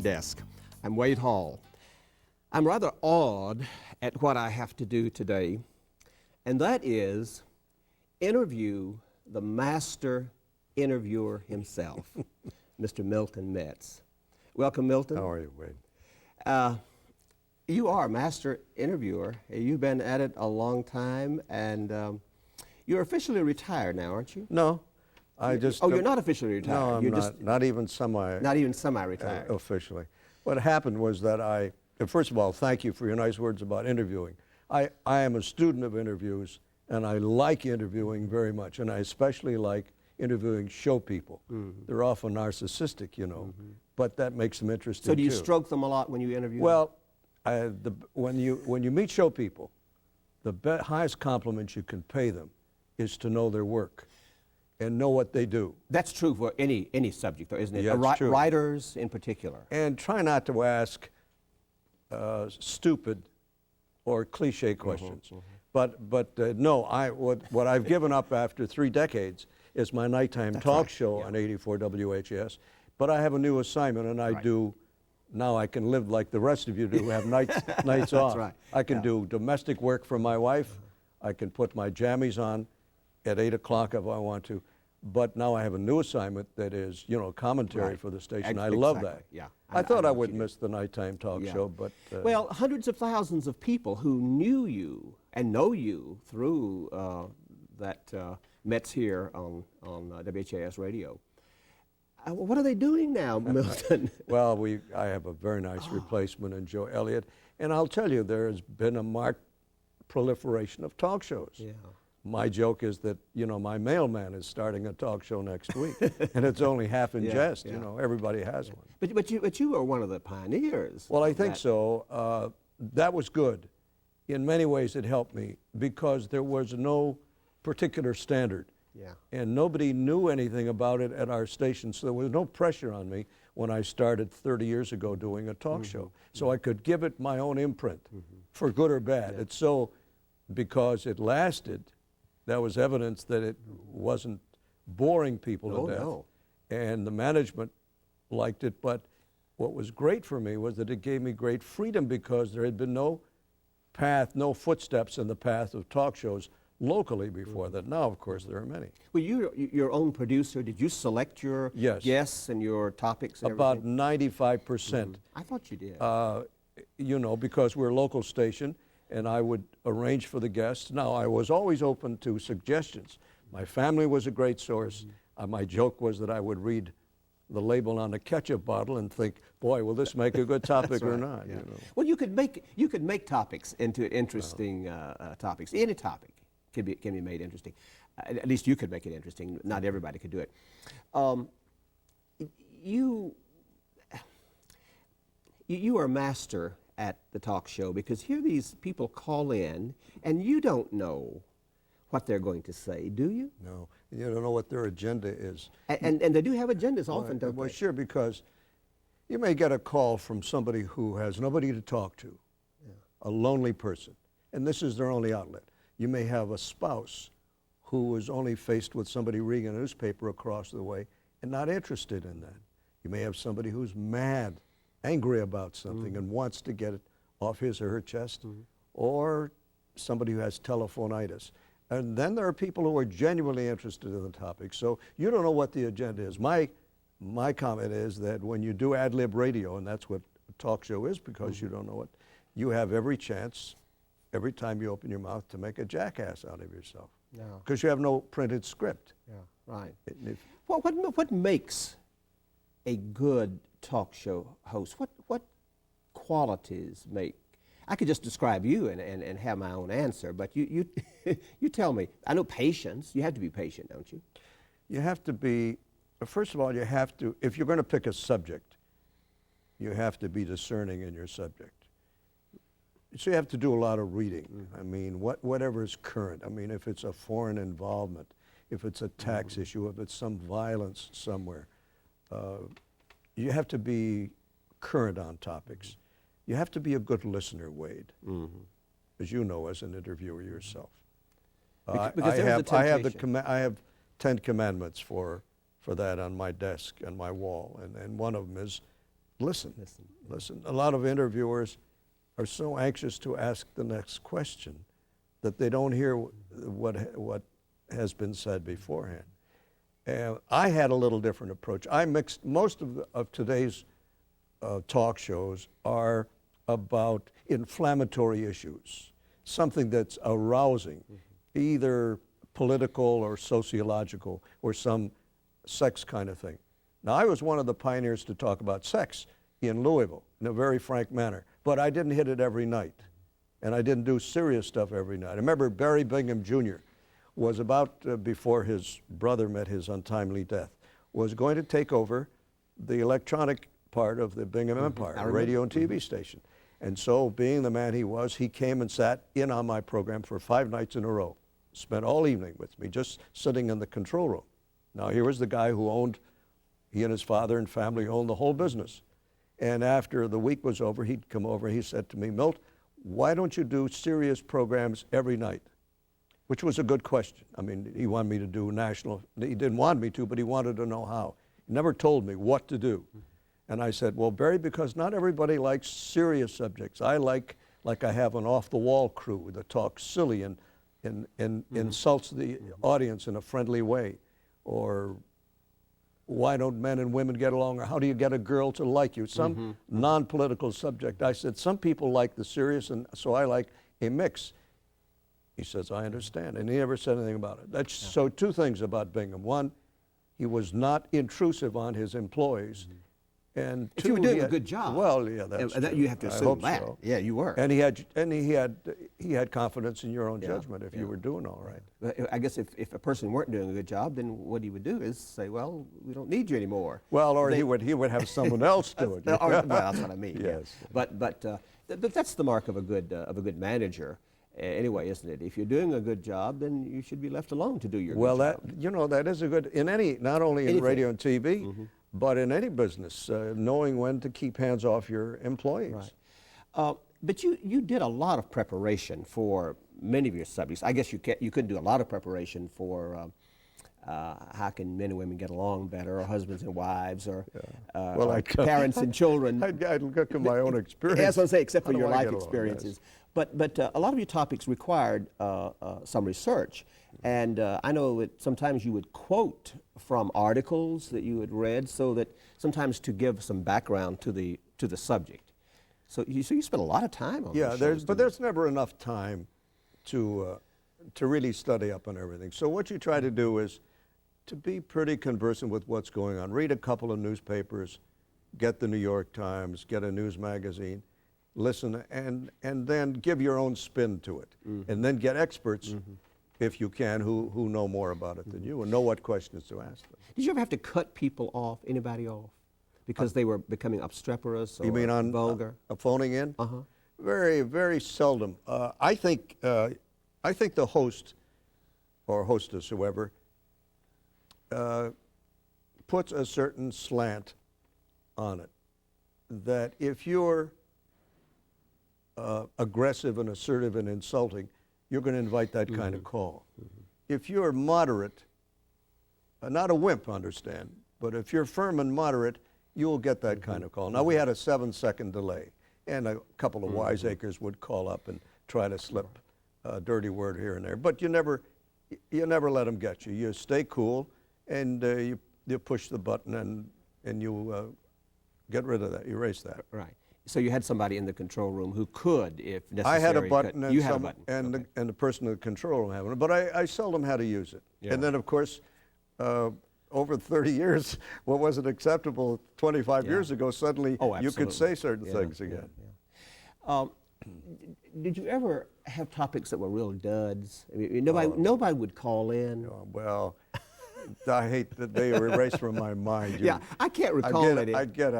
desk. I'm Wade Hall. I'm rather awed at what I have to do today, and that is interview the master interviewer himself, Mr. Milton Metz. Welcome, Milton. How are you, Wade? You are a master interviewer. You've been at it a long time, and you're officially retired now, aren't you? No, I just... Oh, you're not officially retired? No, I'm you're not, just not even semi... Not even semi-retired? Officially. What happened was that first of all, thank you for your nice words about interviewing. I am a student of interviews, and I like interviewing very much, and I especially like interviewing show people. Mm-hmm. They're often narcissistic, you know, but that makes them interesting, So do you too. stroke them a lot when you interview them? Well, when you meet show people, the highest compliment you can pay them is to know their work and know what they do. That's true for any subject, though, isn't it? Yeah, it's true. Writers in particular. And try not to ask stupid or cliche questions. But no, what I've given up after 3 decades is my nighttime talk show on 84 WHS. But I have a new assignment, and I do. Now I can live like the rest of you do, have nights off. That's right. I can do domestic work for my wife. I can put my jammies on at 8 o'clock if I want to. But now I have a new assignment that is, commentary for the station. I love that. Yeah. I thought I would miss the nighttime talk show, but... Well, hundreds of thousands of people who knew you and know you through that Metz here on WHAS radio. What are they doing now, Milton? Well, I have a very nice replacement in Joe Elliott, and I'll tell you, there has been a marked proliferation of talk shows. Yeah. My joke is that, my mailman is starting a talk show next week, and it's only half in jest. Everybody has one. But you were one of the pioneers. Well, I think so. That was good. In many ways, it helped me because there was no particular standard. Yeah. And nobody knew anything about it at our station, so there was no pressure on me when I started 30 years ago doing a talk show. So I could give it my own imprint, for good or bad. It's so, because it lasted, that was evidence that it wasn't boring people to death. No. And the management liked it, but what was great for me was that it gave me great freedom because there had been no path, no footsteps in the path of talk shows locally before that. Now, of course, there are many. Well, you're your own producer. Did you select your guests and your topics and About everything? 95%. I thought you did. Because we're a local station, and I would arrange for the guests. Now, I was always open to suggestions. My family was a great source. My joke was that I would read the label on a ketchup bottle and think, boy, will this make a good topic or not? Yeah. Well, you could make topics into interesting topics. Any topic can be made interesting. At least you could make it interesting. Not everybody could do it. You are a master at the talk show because here these people call in and you don't know what they're going to say, do you? No, you don't know what their agenda is. And they do have agendas often, don't they? Well, sure, because you may get a call from somebody who has nobody to talk to, a lonely person, and this is their only outlet. You may have a spouse who is only faced with somebody reading a newspaper across the way and not interested in that. You may have somebody who's mad, angry about something and wants to get it off his or her chest, or somebody who has telephonitis. And then there are people who are genuinely interested in the topic. So you don't know what the agenda is. My comment is that when you do ad-lib radio, and that's what a talk show is because you don't know it, you have every chance, every time you open your mouth, to make a jackass out of yourself. Because you have no printed script. Yeah, right. What makes a good talk show host? What qualities make? I could just describe you and have my own answer, but you you tell me. I know patience. You have to be patient, don't you? You have to be, first of all, you have to, if you're going to pick a subject, you have to be discerning in your subject. So you have to do a lot of reading. I mean, whatever is current. I mean, if it's a foreign involvement, if it's a tax issue, if it's some violence somewhere, you have to be current on topics. You have to be a good listener, Wade, as you know as an interviewer yourself. Because I have 10 commandments for that on my desk and my wall, and one of them is listen. Listen. Listen. A lot of interviewers are so anxious to ask the next question that they don't hear what has been said beforehand. And I had a little different approach. I mixed most of today's talk shows are about inflammatory issues, something that's arousing, either political or sociological or some sex kind of thing. Now, I was one of the pioneers to talk about sex in Louisville in a very frank manner, but I didn't hit it every night, and I didn't do serious stuff every night. I remember Barry Bingham Jr. was about, before his brother met his untimely death, was going to take over the electronic part of the Bingham Empire, a radio and TV station. And so, being the man he was, he came and sat in on my program for 5 nights in a row, spent all evening with me, just sitting in the control room. Now, here was the guy who owned, he and his father and family owned the whole business. And after the week was over, he'd come over and he said to me, Milt, why don't you do serious programs every night? Which was a good question. I mean, he wanted me to do national, he didn't want me to, but he wanted to know how. He never told me what to do. And I said, well, Barry, because not everybody likes serious subjects. I like I have an off-the-wall crew that talks silly and insults the audience in a friendly way. Or why don't men and women get along? Or how do you get a girl to like you? Some non-political subject. I said, some people like the serious, and so I like a mix. He says, I understand. And he never said anything about it. So 2 things about Bingham. 1, he was not intrusive on his employees. And If 2, you were doing a good job. Well, yeah, that's that true. you have to assume that. So. Yeah, you were. And he had confidence in your own judgment if you were doing all right. I guess if a person weren't doing a good job, then what he would do is say, well, we don't need you anymore. Well, or he would have someone else do it. Well, that's what I mean. Yes. Yeah. But that's the mark of a good manager. Anyway, isn't it? If you're doing a good job, then you should be left alone to do your good job. That is a good, in any, not only in radio and TV, but in any business, knowing when to keep hands off your employees. Right. But you did a lot of preparation for many of your subjects. I guess you couldn't do a lot of preparation for how can men and women get along better, or husbands and wives, or parents and children. I'd look at my own experience. That's what I say, except for your life along? experiences. Yes. But a lot of your topics required some research. And I know that sometimes you would quote from articles that you had read, so that sometimes to give some background to the subject. So you spent a lot of time on this. Yeah, there's never enough time to really study up on everything. So what you try to do is to be pretty conversant with what's going on. Read a couple of newspapers, get the New York Times, get a news magazine, listen, and then give your own spin to it. And then get experts, if you can, who know more about it than you and know what questions to ask them. Did you ever have to cut people off, anybody off, because they were becoming obstreperous or you mean on vulgar? Phoning in? Very, very seldom. I think the host or hostess, whoever, puts a certain slant on it. That if you're aggressive and assertive and insulting, you're going to invite that kind of call. If you're moderate, not a wimp, understand, but if you're firm and moderate, you'll get that kind of call. Now, we had a 7-second delay, and a couple of wiseacres would call up and try to slip a dirty word here and there, but you never let them get you. You stay cool, and you push the button, and you get rid of that, erase that. Right. So you had somebody in the control room who could, if necessary. I had a button, you had a button. And the person in the control room had one, but I seldom had to use it. Yeah. And then, of course, over 30 years, what wasn't acceptable 25 years ago, suddenly you could say certain things again. Did you ever have topics that were real duds? I mean, nobody would call in. Well, I hate that they were erased from my mind. I can't recall it. I'd get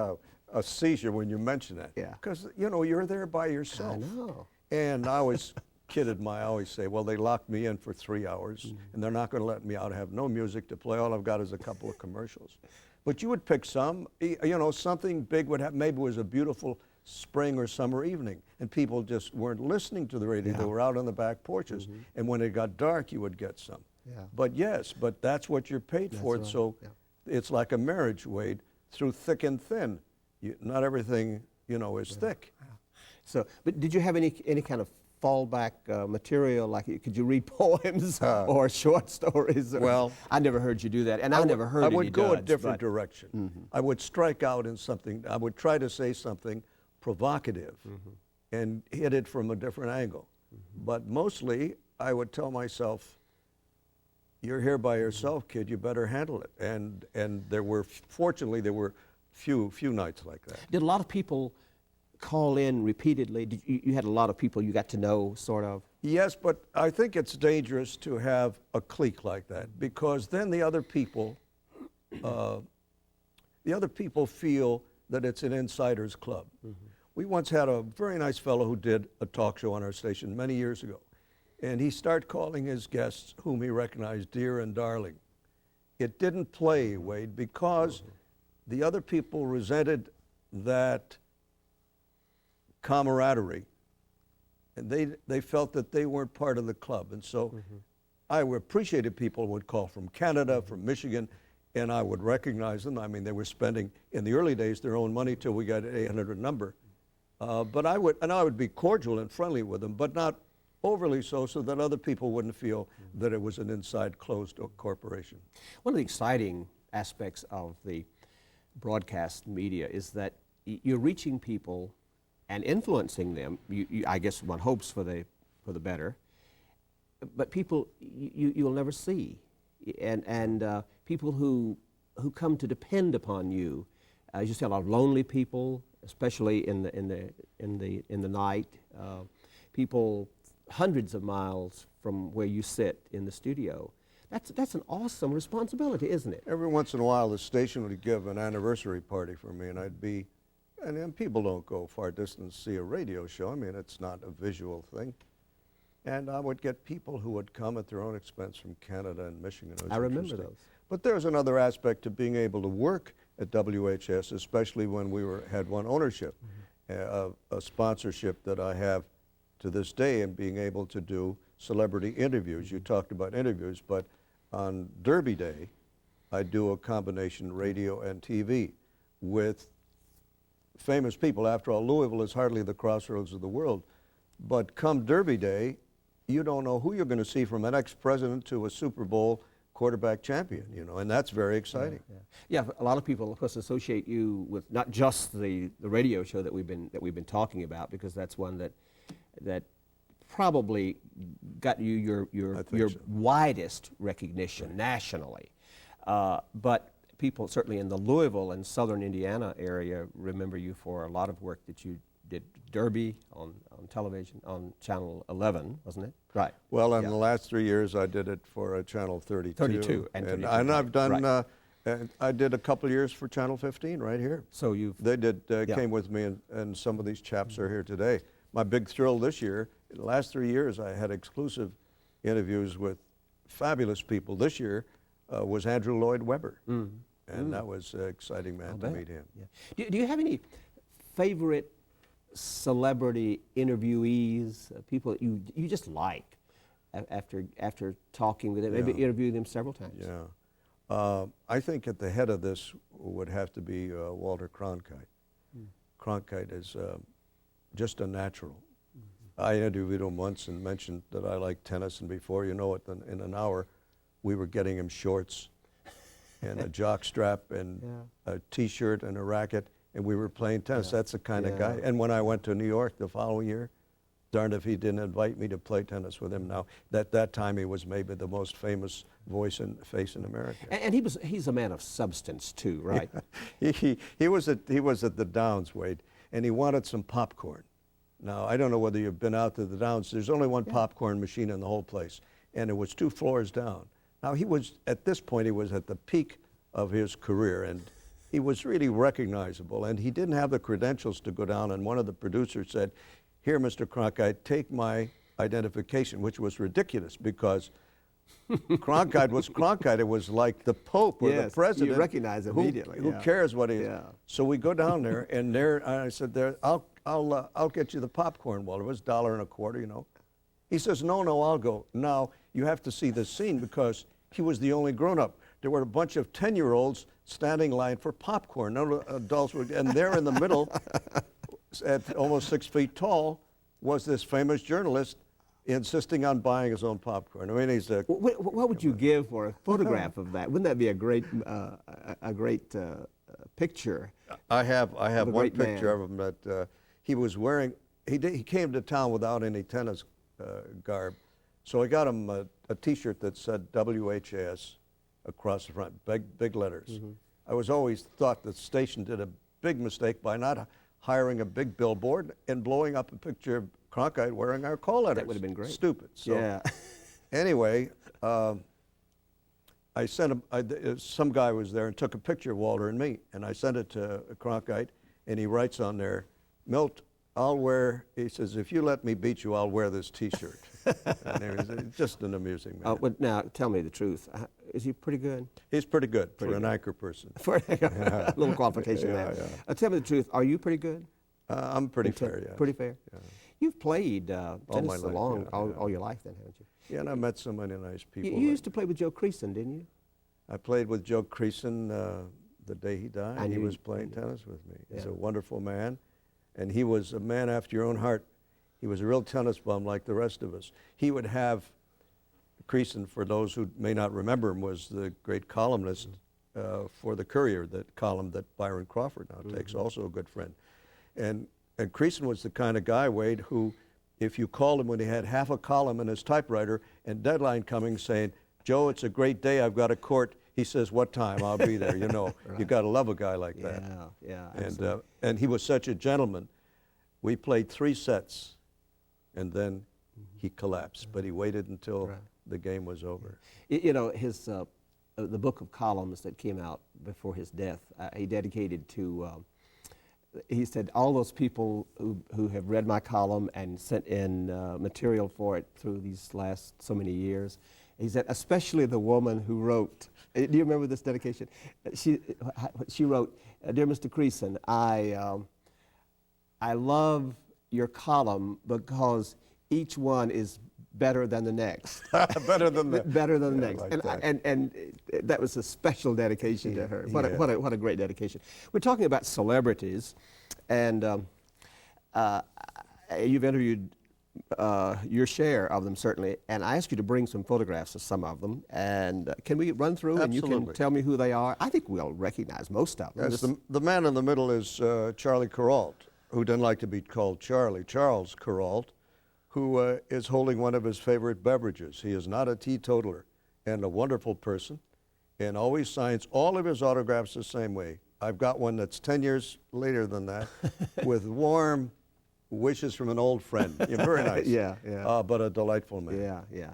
a seizure when you mention that. Yeah. Because, you're there by yourself. I know. And I always I always say, well, they locked me in for 3 hours, and they're not going to let me out. I have no music to play. All I've got is a couple of commercials. But you would pick something big would happen. Maybe it was a beautiful spring or summer evening, and people just weren't listening to the radio. They were out on the back porches. And when it got dark, you would get some. Yeah. But that's what you're paid for. Right. So it's like a marriage, Wade, through thick and thin. not everything, is thick. So, but did you have any kind of fallback material? Like, could you read poems or short stories? Well, I never heard you do that, and I never heard I any would go a duds, different but- direction. I would strike out in something. I would try to say something provocative and hit it from a different angle. But mostly, I would tell myself, "You're here by yourself, kid. You better handle it." And fortunately, there were few nights like that. Did a lot of people call in repeatedly? You had a lot of people you got to know, sort of? Yes, but I think it's dangerous to have a clique like that, because then the other people feel that it's an insider's club. We once had a very nice fellow who did a talk show on our station many years ago, and he started calling his guests, whom he recognized, dear and darling. It didn't play, Wade, because the other people resented that camaraderie, and they felt that they weren't part of the club. And so I appreciated people who would call from Canada, from Michigan, and I would recognize them. I mean, they were spending, in the early days, their own money till we got an 800 number. But I would be cordial and friendly with them, but not overly so that other people wouldn't feel that it was an inside closed corporation. One of the exciting aspects of the broadcast media is that you're reaching people and influencing them. I guess one hopes for the better, but people you'll never see, and people who come to depend upon you. You see a lot of lonely people, especially in the night. People hundreds of miles from where you sit in the studio. That's an awesome responsibility, isn't it? Every once in a while, the station would give an anniversary party for me, and I'd be, and people don't go far distance to see a radio show. I mean, it's not a visual thing. And I would get people who would come at their own expense from Canada and Michigan. I remember those. But there's another aspect to being able to work at WHS, especially when we had one ownership, a sponsorship that I have to this day, and being able to do celebrity interviews. You talked about interviews, but on Derby Day, I do a combination radio and TV with famous people. After all, Louisville is hardly the crossroads of the world. But come Derby Day, you don't know who you're going to see, from an ex-president to a Super Bowl quarterback champion, and that's very exciting. Yeah, a lot of people, of course, associate you with not just the radio show that we've been talking about, because that's one that probably got you your so. widest recognition nationally. But people certainly in the Louisville and southern Indiana area remember you for a lot of work that you did. Derby on television, on Channel 11, wasn't it? Right. Well, in the last 3 years, I did it for Channel 32. 32. And I've done, right. I did a couple of years for Channel 15 right here. So They did, came with me, and some of these chaps are here today. My big thrill this year, in the last 3 years, I had exclusive interviews with fabulous people. This year was Andrew Lloyd Webber, and that was an exciting man to meet him. Yeah. Do you have any favorite celebrity interviewees, people that you just like after talking with them, maybe interviewing them several times? Yeah. I think at the head of this would have to be Walter Cronkite. Cronkite is just a natural. I interviewed him once and mentioned that I like tennis, and before you know it, in an hour, we were getting him shorts and a jock strap and a T-shirt and a racket, and we were playing tennis. That's the kind of guy. And when I went to New York the following year, darned if he didn't invite me to play tennis with him. Now, that time he was maybe the most famous voice and face in America. And he's a man of substance too, right? He was at the Downs, Wade, and he wanted some popcorn. Now, I don't know whether you've been out to the Downs. There's only one popcorn machine in the whole place, and it was 2 floors down. Now, at this point, he was at the peak of his career, and he was really recognizable, and he didn't have the credentials to go down, and one of the producers said, "Here, Mr. Cronkite, take my identification," which was ridiculous, because Cronkite was Cronkite. It was like the Pope or the President. You recognize immediately. Who cares what he is? Yeah. So we go down there, and I said, I'll get you the popcorn, Walter. It was $1.25, He says, no, I'll go. Now, you have to see this scene, because he was the only grown-up. there were a bunch of 10-year-olds standing in line for popcorn. No adults were, and there in the middle, at almost 6 feet tall, was this famous journalist insisting on buying his own popcorn. I mean, he's a... What would you give for a photograph of that? Wouldn't that be a great picture? I have one picture man. of him that he was wearing. He came to town without any tennis garb, so I got him a T-shirt that said WHAS across the front, big letters. Mm-hmm. I was always thought the station did a big mistake by not hiring a big billboard and blowing up a picture of Cronkite wearing our call letters. That would have been great. Stupid. So Yeah. anyway, I sent him, some guy was there and took a picture of Walter and me, and I sent it to Cronkite, and he writes on there, Milt, he says, if you let me beat you, I'll wear this T-shirt. And it was just an amusing man. Well, now, tell me the truth. Is he pretty good? He's pretty good for an anchor person. For a little qualification there. Yeah. Tell me the truth. Are you pretty good? I'm pretty fair, yeah. Pretty fair? Yeah. You've played tennis life, all your life then, haven't you? Yeah, and I met so many nice people. You used to play with Joe Creason, didn't you? I played with Joe Creason the day he died. He was playing tennis with me. He's a wonderful man, and he was a man after your own heart. He was a real tennis bum like the rest of us. He would have, Creason, for those who may not remember him, was the great columnist for the Courier, that column that Byron Crawford now takes, also a good friend. And Creason was the kind of guy, Wade, who, if you called him when he had half a column in his typewriter and deadline coming saying, Joe, it's a great day, I've got a court, he says, what time? I'll be there. You know, Right. You got to love a guy like that. Yeah. And he was such a gentleman. We played 3 sets, and then he collapsed. But he waited until the game was over. You know, his the book of columns that came out before his death, he dedicated to. He said, all those people who have read my column and sent in material for it through these last so many years, he said, especially the woman who wrote, do you remember this dedication? She wrote, Dear Mr. Creason, I love your column because each one is better than the next. Better than the Better than the next. Like and that was a special dedication to her. What a great dedication. We're talking about celebrities, and you've interviewed your share of them, certainly, and I asked you to bring some photographs of some of them, and can we run through and you can tell me who they are? I think we'll recognize most of them. Yes, the man in the middle is Charlie Kuralt, who didn't like to be called Charlie, Charles Kuralt, who is holding one of his favorite beverages. He is not a teetotaler and a wonderful person, and always signs all of his autographs the same way. I've got one that's 10 years later than that, with warm wishes from an old friend. Yeah, very nice. But a delightful man. Yeah.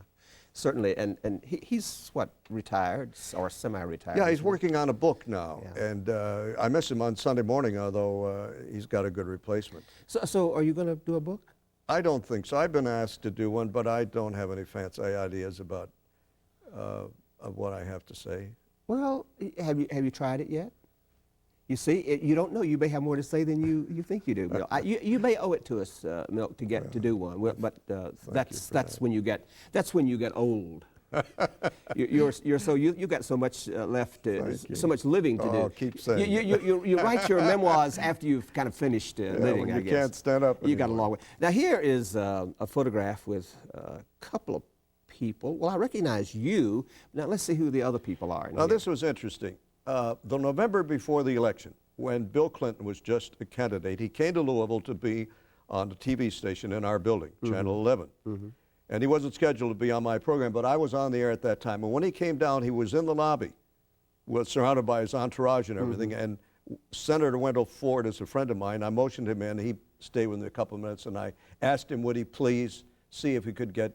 Certainly, and he's what, retired or semi-retired? Yeah, he's working on a book now, and I miss him on Sunday morning, although he's got a good replacement. So are you going to do a book? I don't think so. I've been asked to do one, but I don't have any fancy ideas about of what I have to say. Well, have you tried it yet? You see, you don't know. You may have more to say than you think you do, Milt. You may owe it to us, Milt, to do one. But that's when you get old. You got so much left, so much living to do. Keep saying you write your memoirs after you've kind of finished living. When I you guess can't stand up you got a anymore. long way. Now here is a photograph with a couple of people. Well, I recognize you. Now let's see who the other people are. Now this was interesting. The November before the election, when Bill Clinton was just a candidate, he came to Louisville to be on the TV station in our building, Channel 11. And he wasn't scheduled to be on my program, but I was on the air at that time. And when he came down, he was in the lobby, was surrounded by his entourage and everything. And Senator Wendell Ford is a friend of mine. I motioned him in. He stayed with me a couple of minutes, and I asked him, would he please see if he could get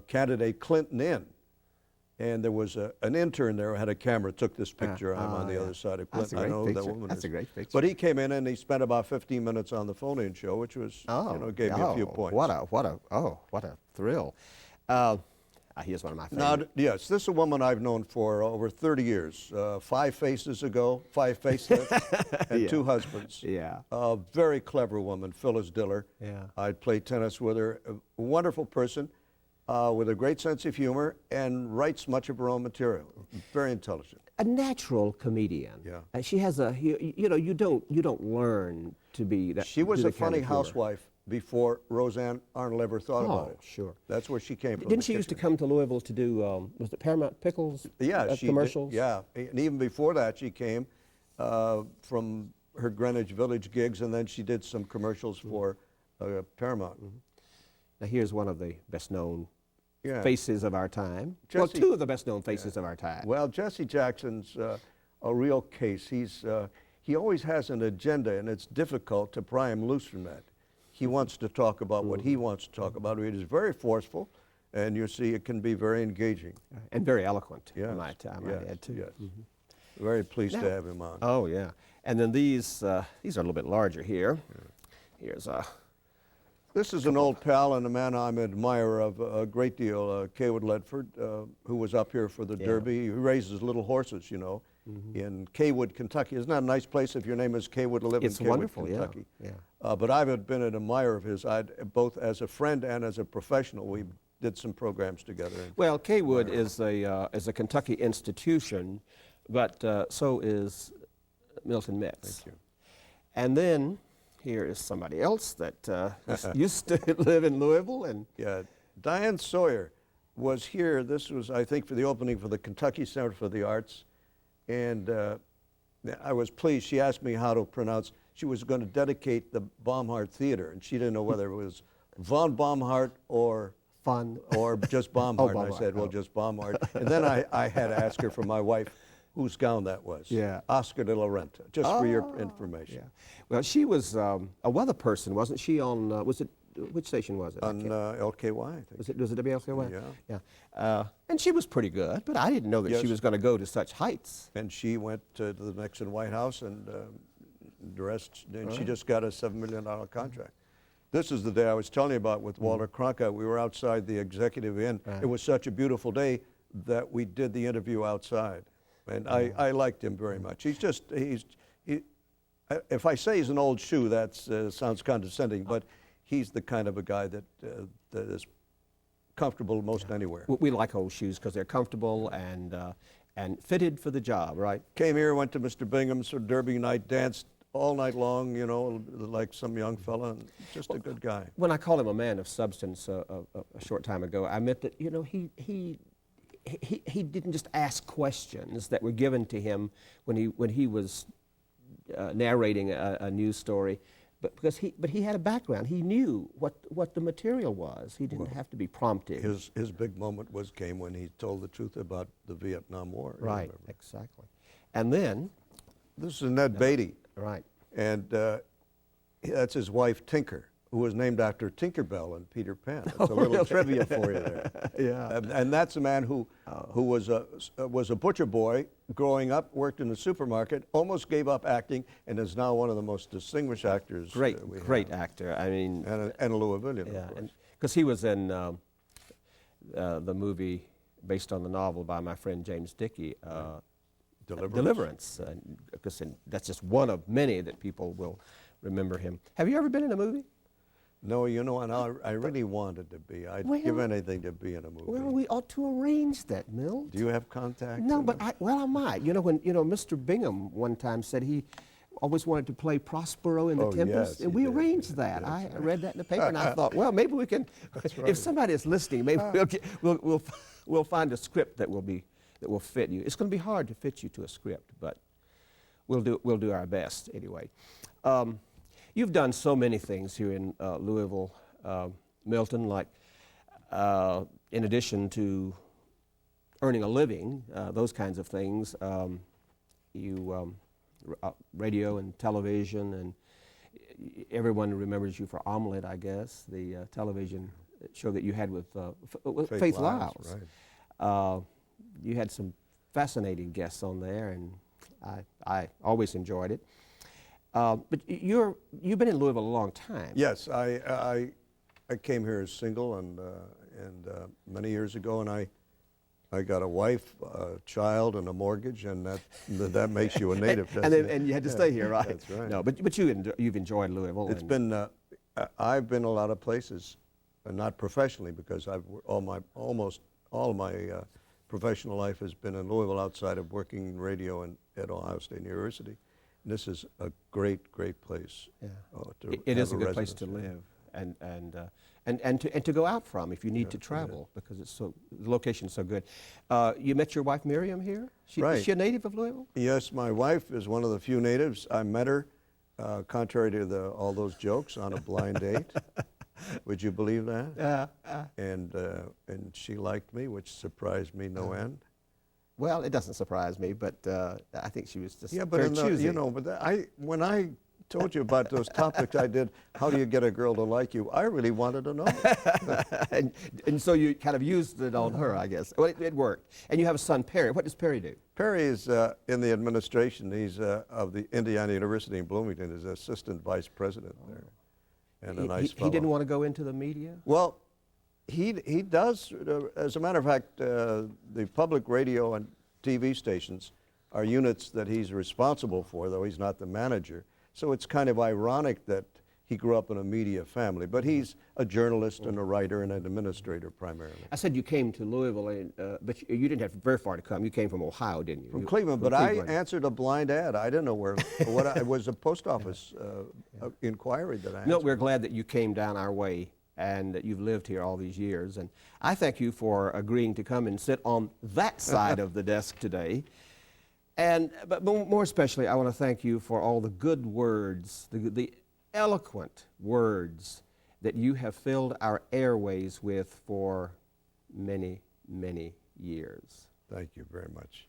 candidate Clinton in. And there was an intern there who had a camera, took this picture. I'm on the other side of Clinton. That's a great I know picture. that woman That's is. a great picture. But he came in and he spent about 15 minutes on the phone-in show, which was, gave me a few points. What a thrill. Here's one of my favorites. Now, yes, this is a woman I've known for over 30 years. 5 facelifts, and 2 husbands. Yeah. A very clever woman, Phyllis Diller. Yeah. I'd played tennis with her. A wonderful person. with a great sense of humor and writes much of her own material. Very intelligent. A natural comedian. Yeah. She has a, you know, you don't learn to be that. She was do a that kind funny of humor. housewife before Roseanne Arnold ever thought about Oh, it. sure. That's where she came from. Didn't she used to come to Louisville to do, was it Paramount Pickles Yeah, she commercials? did, yeah, and even before that, she came from her Greenwich Village gigs, and then she did some commercials for Paramount. Now here's one of the best-known Yeah. faces of our time. Well, Jesse- two of the best-known faces of our time. Well, Jesse Jackson's a real case. He always has an agenda, and it's difficult to pry him loose from that. He wants to talk about what he wants to talk about. It is very forceful, and you see it can be very engaging. And very eloquent, Yes, I might add, too. yes. Very pleased to have him on. Oh, yeah. And then these are a little bit larger here. Here's This is an old pal and a man I'm an admirer of a great deal, Kaywood Ledford, who was up here for the Derby. He raises little horses, you know, in Kaywood, Kentucky. Isn't that a nice place if your name is Kaywood to live It's in Kaywood, wonderful, Kentucky? yeah. But I've been an admirer of his, both as a friend and as a professional. We did some programs together. well, Kaywood is a Kentucky institution, but so is Milton Metz. Thank you. And then here is somebody else that used to live in Louisville. And Yeah, Diane Sawyer was here. This was, I think, for the opening for the Kentucky Center for the Arts. And I was pleased. She asked me how to pronounce. She was going to dedicate the Baumhart Theater, and she didn't know whether it was von Baumhart or just Baumhart. And I said, well, just Baumhart. And then I had to ask her for my wife whose gown that was. Yeah. Oscar de la Renta, just for your information. Yeah. Well, she was a weather person, wasn't she? On which station was it? On LKY, I think. Was it WLKY? Yeah. Yeah. And she was pretty good, but I didn't know that Yes. she was going to go to such heights. And she went to the Nixon White House, and the rest, and she just got a $7 million contract. This is the day I was telling you about with Walter Cronkite. We were outside the Executive Inn. Right. It was such a beautiful day that we did the interview outside. And I liked him very much. If I say he's an old shoe, that sounds condescending, but he's the kind of a guy that is comfortable most anywhere. We like old shoes because they're comfortable and fitted for the job, right? Came here, went to Mr. Bingham's for Derby night, danced all night long, you know, like some young fella, and just a good guy. When I called him a man of substance a short time ago, I meant that, you know, he didn't just ask questions that were given to him when he was narrating a news story, but he had a background. He knew what the material was. He didn't have to be prompted. His big moment came when he told the truth about the Vietnam War. Right, exactly. And then this is Ned Beatty. Right. And that's his wife, Tinker, who was named after Tinkerbell and Peter Pan. That's a little trivia for you there. Yeah. And that's a man who was a butcher boy growing up, worked in the supermarket, almost gave up acting, and is now one of the most distinguished actors. Great actor. I mean, and a Louisvillian, yeah, of course. because he was in the movie based on the novel by my friend James Dickey. Deliverance. Because that's just one of many that people will remember him. Have you ever been in a movie? No, you know, and I really wanted to be. I'd give anything to be in a movie. Well, we ought to arrange that, Milt. Do you have contact? No, but I might. You know, when Mr. Bingham one time said he always wanted to play Prospero in The Tempest, yes, and we arranged that. I read that in the paper, and I thought, well, maybe we can. Right. If somebody is listening, maybe we'll find a script that will fit you. It's going to be hard to fit you to a script, but we'll do our best anyway. You've done so many things here in Louisville, Milton, like in addition to earning a living, those kinds of things, radio and television, and everyone remembers you for Omelette, I guess, the television show that you had with Faith Lyles. Right. You had some fascinating guests on there, and I always enjoyed it. But you've been in Louisville a long time. Yes, I came here as single and many years ago, and I got a wife, a child, and a mortgage, and that makes you a native. and you had to stay here, right? That's right. No, but you've enjoyed Louisville. It's been I've been a lot of places, not professionally, because almost all of my professional life has been in Louisville outside of working in radio at Ohio State University. And this is a great, great place. Yeah. It is a good place to live and to go out from if you need to travel, because the location's so good. You met your wife Miriam here? Right. Is she a native of Louisville? Yes, my wife is one of the few natives. I met her, contrary to all those jokes, on a blind date. Would you believe that? And she liked me, which surprised me no end. Well, it doesn't surprise me, but I think she was just yeah, but very choosy. When I told you about those topics I did, how do you get a girl to like you? I really wanted to know. and so you kind of used it on her, I guess. Well, it worked. And you have a son, Perry. What does Perry do? Perry is in the administration. He's of the Indiana University in Bloomington. He's assistant vice president there, and a nice fellow. He didn't want to go into the media? Well, he does. As a matter of fact, the public radio and TV stations are units that he's responsible for, though he's not the manager. So it's kind of ironic that he grew up in a media family, but he's a journalist and a writer and an administrator primarily. I said you came to Louisville, but you didn't have very far to come. You came from Ohio, didn't you? From Cleveland, but Cleveland. I answered a blind ad. I didn't know where. It was a post office inquiry that I answered. No, we're glad that you came down our way and that you've lived here all these years. And I thank you for agreeing to come and sit on that side of the desk today. But more especially, I want to thank you for all the good words, the eloquent words that you have filled our airways with for many, many years. Thank you very much.